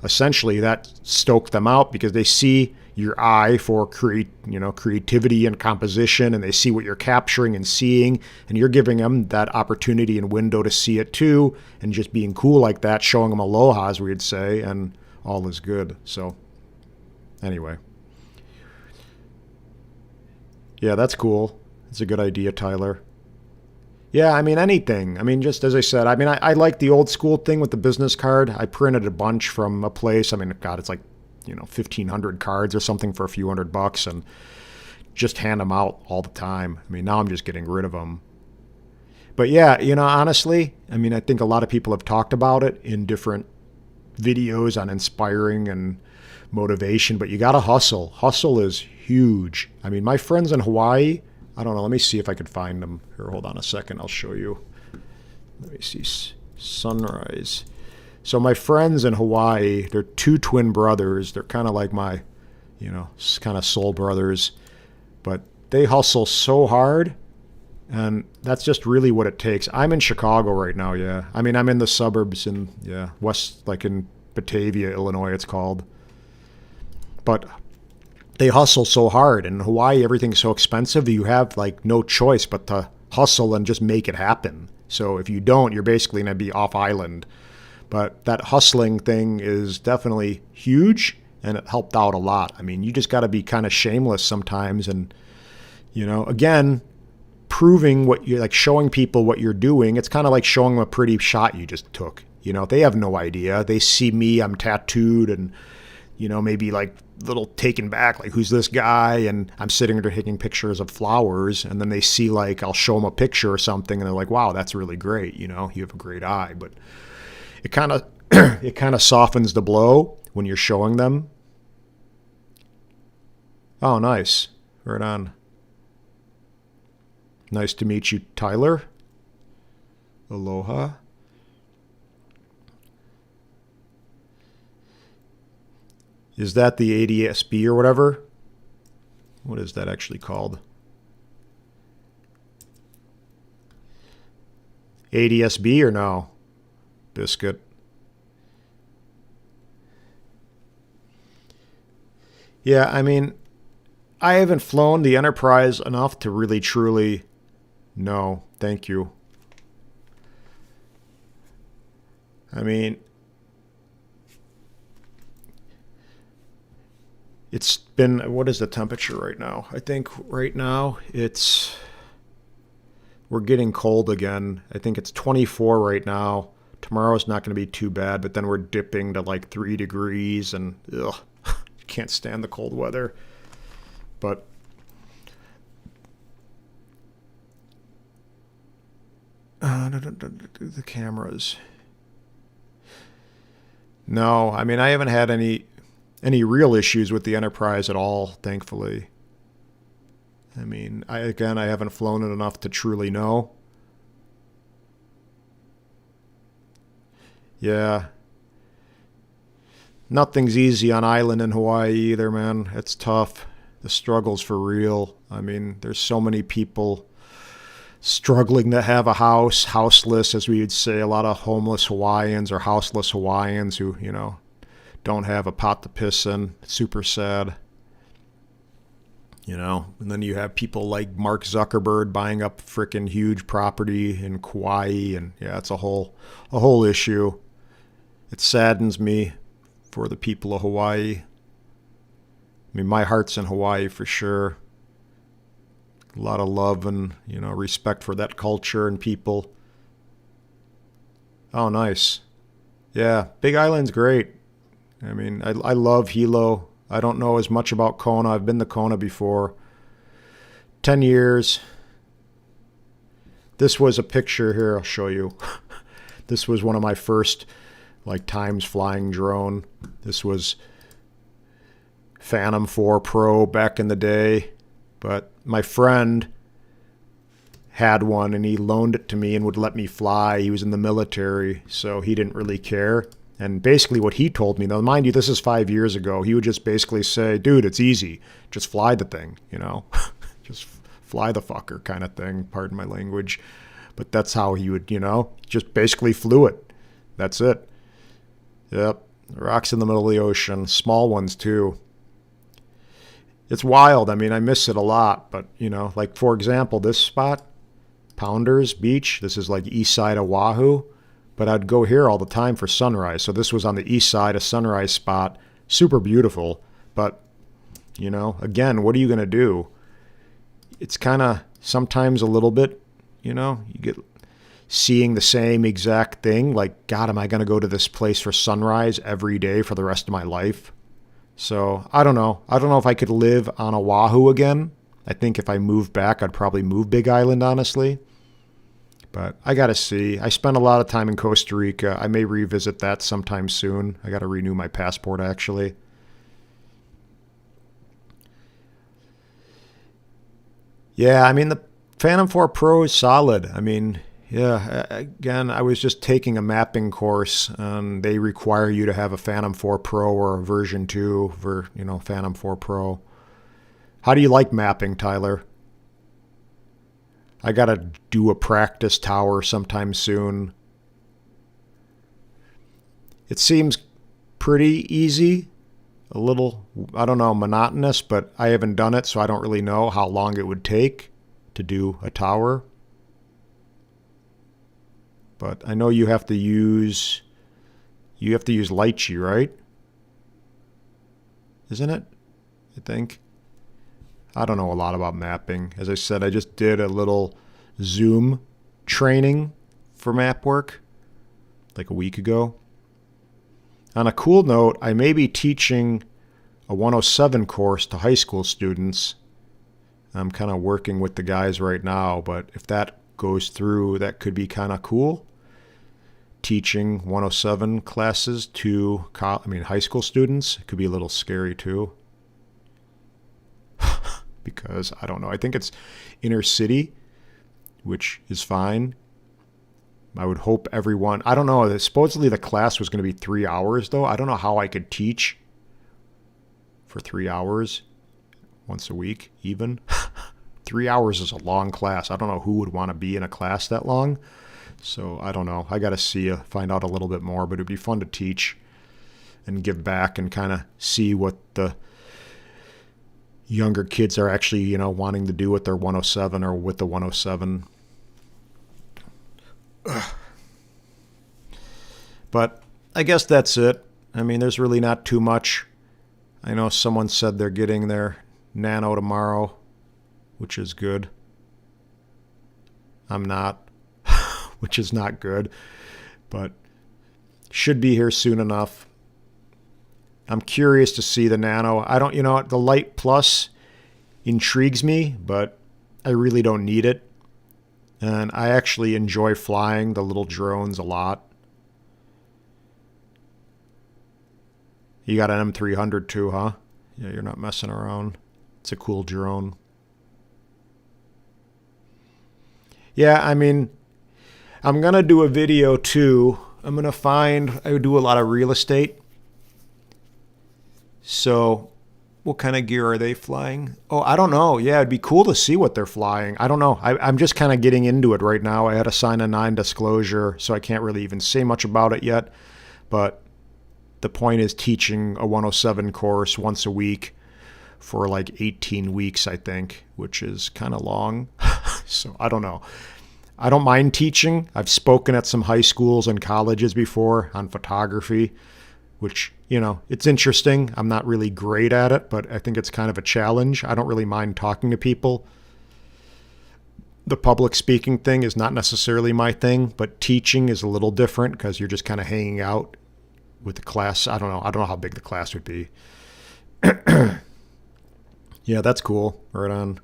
essentially that stoked them out because they see your eye for creativity and composition, and they see what you're capturing and seeing, and you're giving them that opportunity and window to see it too, and just being cool like that, showing them aloha, as we'd say, and all is good. So anyway. Yeah, that's cool. It's a good idea, Tyler. Yeah, I mean, anything. I mean, just as I said, I mean, I like the old school thing with the business card. I printed a bunch from a place. I mean, God, it's like, 1,500 cards or something for a few $100 and just hand them out all the time. I mean, now I'm just getting rid of them. But yeah, honestly, I mean, I think a lot of people have talked about it in different videos on inspiring and motivation, but you got to hustle. Hustle is huge. I mean, my friends in Hawaii, I don't know. Let me see if I could find them. Here, hold on a second. I'll show you. Let me see. Sunrise. So my friends in Hawaii, they're two twin brothers. They're kind of like my, kind of soul brothers. But they hustle so hard, and that's just really what it takes. I'm in Chicago right now, yeah. I mean, I'm in the suburbs in, west, like in Batavia, Illinois, it's called. But they hustle so hard. In Hawaii, everything's so expensive. You have like no choice but to hustle and just make it happen. So if you don't, you're basically going to be off island. But that hustling thing is definitely huge, and it helped out a lot. I mean, you just got to be kind of shameless sometimes. And, again, proving what you're like, showing people what you're doing. It's kind of like showing them a pretty shot you just took. They have no idea. They see me, I'm tattooed and, maybe like little taken back, like, who's this guy? And I'm sitting there taking pictures of flowers, and then they see, like, I'll show them a picture or something, and they're like, wow, that's really great, you have a great eye. But it kind of it kind of softens the blow when you're showing them. Oh, nice. Right on. Nice to meet you, Tyler. Aloha. Is that the ADSB or whatever? What is that actually called? ADSB or no? Biscuit. Yeah, I mean, I haven't flown the Enterprise enough to really truly know. Thank you. I mean, it's been, what is the temperature right now? I think right now we're getting cold again. I think it's 24 right now. Tomorrow's not going to be too bad, but then we're dipping to like 3 degrees and ugh, can't stand the cold weather. But the cameras. No, I mean, I haven't had any real issues with the Enterprise at all, thankfully. I mean, I haven't flown it enough to truly know. Yeah. Nothing's easy on island in Hawaii either, man. It's tough. The struggle's for real. I mean, there's so many people struggling to have a house, houseless, as we would say, a lot of homeless Hawaiians or houseless Hawaiians who, don't have a pot to piss in. It's super sad. And then you have people like Mark Zuckerberg buying up frickin' huge property in Kauai, and yeah, it's a whole issue. It saddens me for the people of Hawaii. I mean, my heart's in Hawaii for sure. A lot of love and, respect for that culture and people. Oh, nice. Yeah, Big Island's great. I mean, I love Hilo. I don't know as much about Kona. I've been to Kona before. 10 years. This was a picture here. I'll show you. This was one of my first, times flying drone. This was Phantom 4 Pro back in the day. But my friend had one and he loaned it to me and would let me fly. He was in the military, so he didn't really care. And basically what he told me, though, mind you, this is 5 years ago, he would just basically say, dude, it's easy. Just fly the thing, Just fly the fucker kind of thing, pardon my language. But that's how he would, just basically flew it. That's it. Yep. Rocks in the middle of the ocean. Small ones, too. It's wild. I mean, I miss it a lot. But, for example, this spot, Pounders Beach, this is east side of Oahu. But I'd go here all the time for sunrise. So this was on the east side, a sunrise spot. Super beautiful. But, again, what are you going to do? It's kind of sometimes a little bit, you get seeing the same exact thing. Like, God, am I going to go to this place for sunrise every day for the rest of my life? So I don't know. I don't know if I could live on Oahu again. I think if I moved back, I'd probably move Big Island, honestly. But I got to see. I spent a lot of time in Costa Rica. I may revisit that sometime soon. I got to renew my passport, actually. Yeah, I mean, the Phantom 4 Pro is solid. I mean, yeah, again, I was just taking a mapping course, and they require you to have a Phantom 4 Pro or a version 2 for, Phantom 4 Pro. How do you like mapping, Tyler? I got to do a practice tower sometime soon. It seems pretty easy, a little, I don't know, monotonous, but I haven't done it, so I don't really know how long it would take to do a tower. But I know you have to use Litchi, right? Isn't it? I think. I don't know a lot about mapping. As I said, I just did a little Zoom training for map work like a week ago. On a cool note, I may be teaching a 107 course to high school students. I'm kind of working with the guys right now, but if that goes through, that could be kind of cool. Teaching 107 classes to high school students. It could be a little scary too. Because, I don't know, I think it's inner city, which is fine. I would hope everyone, I don't know, supposedly the class was going to be 3 hours though. I don't know how I could teach for 3 hours once a week even. 3 hours is a long class. I don't know who would want to be in a class that long. So I don't know. I got to find out a little bit more, but it'd be fun to teach and give back and kind of see what the younger kids are actually, you know, wanting to do with their 107 or with the 107. But I guess that's it. I mean, there's really not too much. I know someone said they're getting their Nano tomorrow, which is good. I'm not, which is not good, but should be here soon enough. I'm curious to see the Nano. I don't, you know, the Light Plus intrigues me, but I really don't need it. And I actually enjoy flying the little drones a lot. You got an M300 too, huh? Yeah, you're not messing around. It's a cool drone. Yeah, I mean, I'm going to do a video too. I do a lot of real estate. So what kind of gear are they flying? Oh, I don't know. Yeah, it'd be cool to see what they're flying. I don't know. I'm just kind of getting into it right now. I had to sign a non-disclosure, so I can't really even say much about it yet. But the point is teaching a 107 course once a week for like 18 weeks, I think, which is kind of long. So I don't know. I don't mind teaching. I've spoken at some high schools and colleges before on photography, which, you know, it's interesting. I'm not really great at it, but I think it's kind of a challenge. I don't really mind talking to people. The public speaking thing is not necessarily my thing, but teaching is a little different because you're just kind of hanging out with the class. I don't know how big the class would be. Yeah, that's cool. Right on.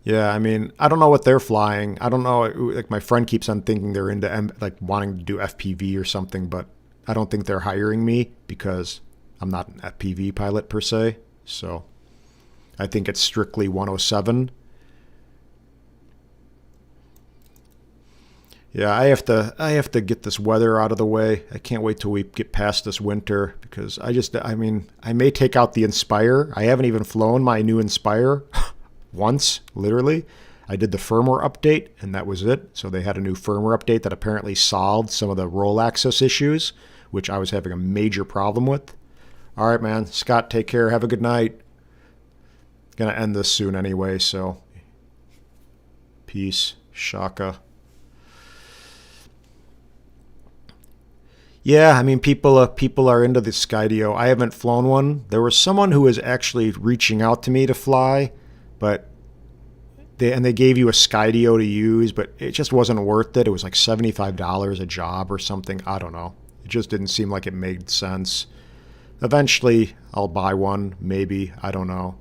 Yeah, I mean, I don't know what they're flying. I don't know. Like my friend keeps on thinking they're into like wanting to do FPV or something, but I don't think they're hiring me because I'm not an FPV pilot per se. So I think it's strictly 107. Yeah, I have to get this weather out of the way. I can't wait till we get past this winter because I may take out the Inspire. I haven't even flown my new Inspire once, literally. I did the firmware update and that was it. So they had a new firmware update that apparently solved some of the roll access issues, which I was having a major problem with. All right, man. Scott, take care. Have a good night. Gonna end this soon anyway, so peace. Shaka. Yeah, I mean, people are into the Skydio. I haven't flown one. There was someone who was actually reaching out to me to fly, but they gave you a Skydio to use, but it just wasn't worth it. It was like $75 a job or something. I don't know. It just didn't seem like it made sense. Eventually, I'll buy one, maybe. I don't know.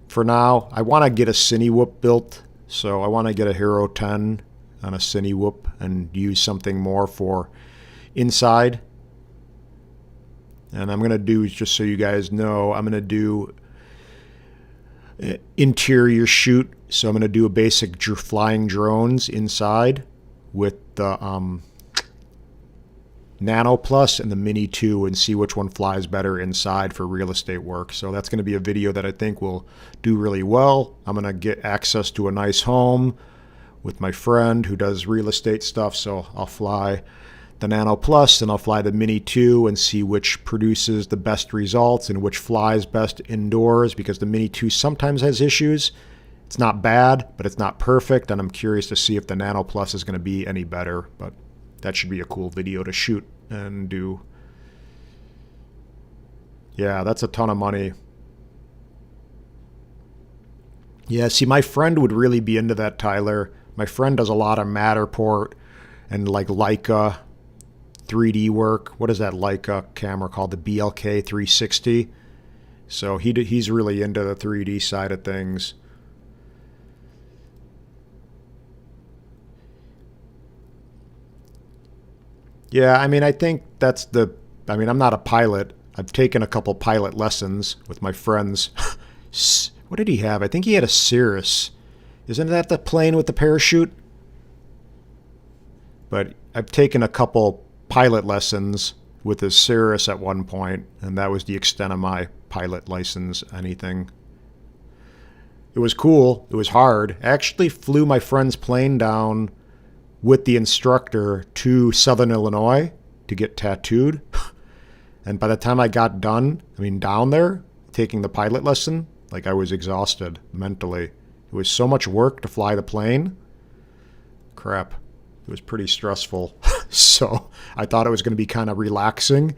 For now, I want to get a Cinewhoop built, so I want to get a Hero 10 on a Cinewhoop and use something more for inside. And I'm going to do, just so you guys know, I'm going to do interior shoot. So I'm going to do a basic flying drones inside with the Nano Plus and the Mini 2 and see which one flies better inside for real estate work. So that's going to be a video that I think will do really well. I'm going to get access to a nice home with my friend who does real estate stuff. So I'll fly the Nano Plus and I'll fly the Mini 2 and see which produces the best results and which flies best indoors, because the Mini 2 sometimes has issues. It's not bad, but it's not perfect, and I'm curious to see if the Nano Plus is going to be any better, but that should be a cool video to shoot and do. Yeah, that's a ton of money. Yeah, see, my friend would really be into that, Tyler. My friend does a lot of Matterport and like Leica 3D work. What is that Leica camera called? The BLK 360. So he's really into the 3D side of things. Yeah, I mean, I think I'm not a pilot. I've taken a couple pilot lessons with my friends. What did he have? I think he had a Cirrus. Isn't that the plane with the parachute? But I've taken a couple pilot lessons with the Cirrus at one point, and that was the extent of my pilot license, anything. It was cool. It was hard. I actually flew my friend's plane down with the instructor to Southern Illinois to get tattooed. And by the time I got done, down there, taking the pilot lesson, like I was exhausted mentally. It was so much work to fly the plane. Crap. It was pretty stressful. So I thought it was going to be kind of relaxing.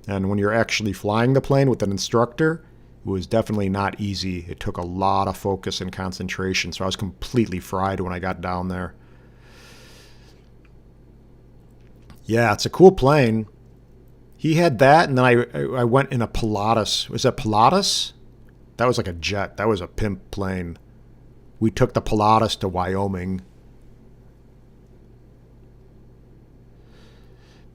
And when you're actually flying the plane with an instructor, it was definitely not easy. It took a lot of focus and concentration. So I was completely fried when I got down there. Yeah, it's a cool plane. He had that, and then I went in a Pilatus. Was that Pilatus? That was like a jet. That was a pimp plane. We took the Pilatus to Wyoming.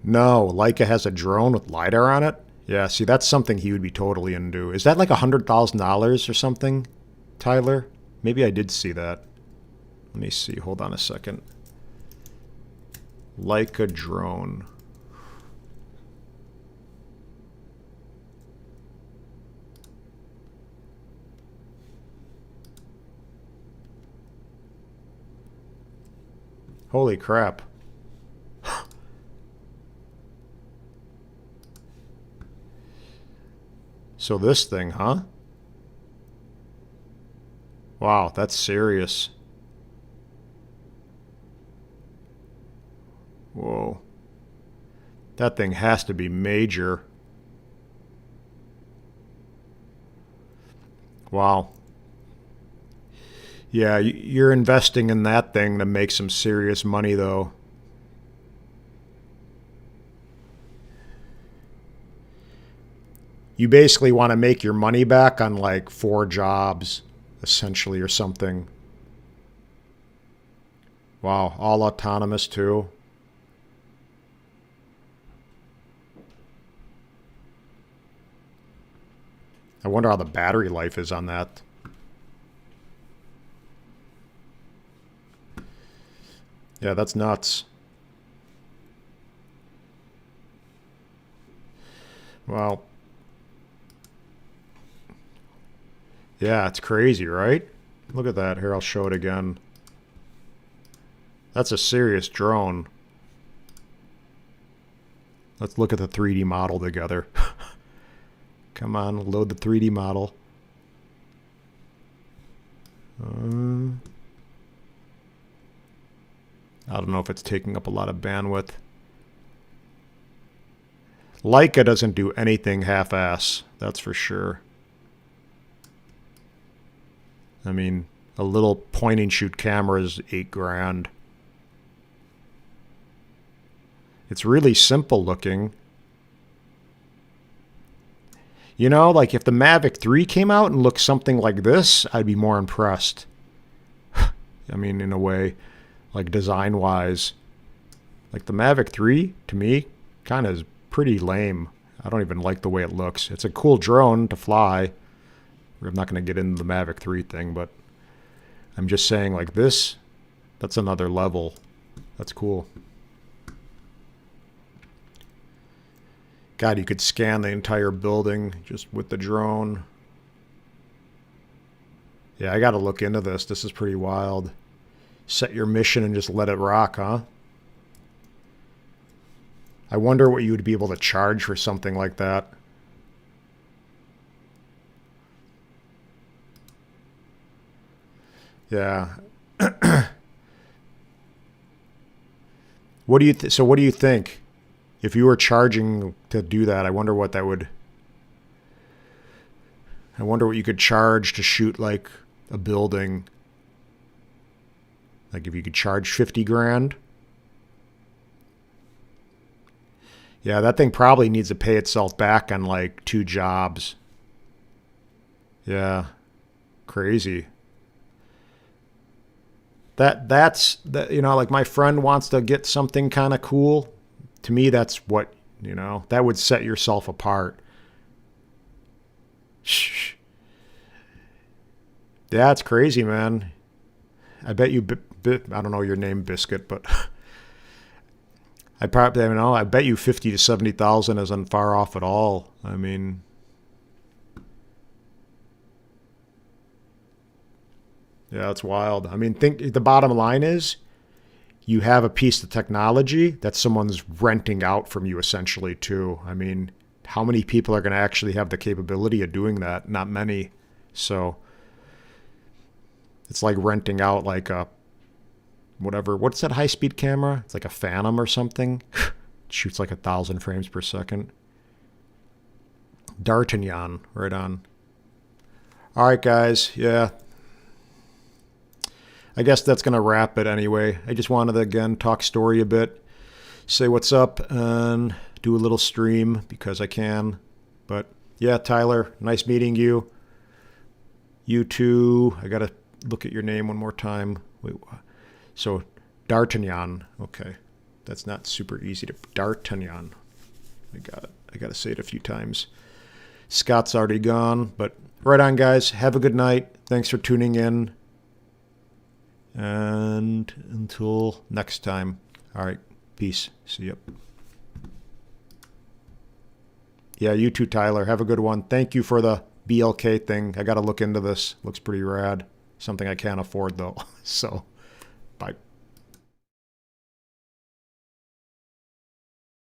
No, Leica has a drone with LiDAR on it. Yeah, see, that's something he would be totally into. Is that like $100,000 or something, Tyler? Maybe I did see that. Let me see. Hold on a second. Leica drone. Holy crap. So this thing, huh? Wow, that's serious. Whoa. That thing has to be major. Wow. Yeah, you're investing in that thing to make some serious money, though. You basically want to make your money back on like 4 jobs, essentially, or something. Wow, all autonomous too. I wonder how the battery life is on that. Yeah, that's nuts. Well, yeah, it's crazy, right? Look at that. Here, I'll show it again. That's a serious drone. Let's look at the 3D model together. Come on, load the 3D model. I don't know if it's taking up a lot of bandwidth. Leica doesn't do anything half-ass, that's for sure. I mean, a little point-and-shoot camera is $8,000. It's really simple looking. You know, like if the Mavic 3 came out and looked something like this, I'd be more impressed. I mean, in a way, like design-wise. Like the Mavic 3, to me, kind of is pretty lame. I don't even like the way it looks. It's a cool drone to fly. I'm not going to get into the Mavic 3 thing, but I'm just saying like this, that's another level. That's cool. God, you could scan the entire building just with the drone. Yeah, I got to look into this. This is pretty wild. Set your mission and just let it rock, huh? I wonder what you would be able to charge for something like that. Yeah. What do you so what do you think? If you were charging to do that, I wonder what that would... I wonder what you could charge to shoot like a building. Like if you could charge 50 grand. Yeah, that thing probably needs to pay itself back on like 2 jobs. Yeah. Crazy. That's you know, like my friend wants to get something kind of cool. To me, that's what, you know, that would set yourself apart. Shh. Yeah, it's crazy, man. I bet you, I don't know your name, Biscuit, but I probably, I don't know, I bet you 50 to 70,000 isn't far off at all. I mean, yeah, it's wild. I mean, think the bottom line is you have a piece of technology that someone's renting out from you essentially too. I mean, how many people are going to actually have the capability of doing that? Not many. So it's like renting out like a whatever. What's that high-speed camera? It's like a Phantom or something. It shoots like 1,000 frames per second. D'Artagnan, right on. All right, guys. Yeah. I guess that's going to wrap it anyway. I just wanted to, again, talk story a bit, say what's up, and do a little stream because I can. But, yeah, Tyler, nice meeting you. You too. I got to look at your name one more time. Wait, so, D'Artagnan. Okay. That's not super easy to... D'Artagnan. I got it. I got to say it a few times. Scott's already gone, but right on, guys. Have a good night. Thanks for tuning in. And until next time. All right. Peace. See you. Yeah, you too, Tyler. Have a good one. Thank you for the BLK thing. I got to look into this. Looks pretty rad. Something I can't afford, though. So, bye.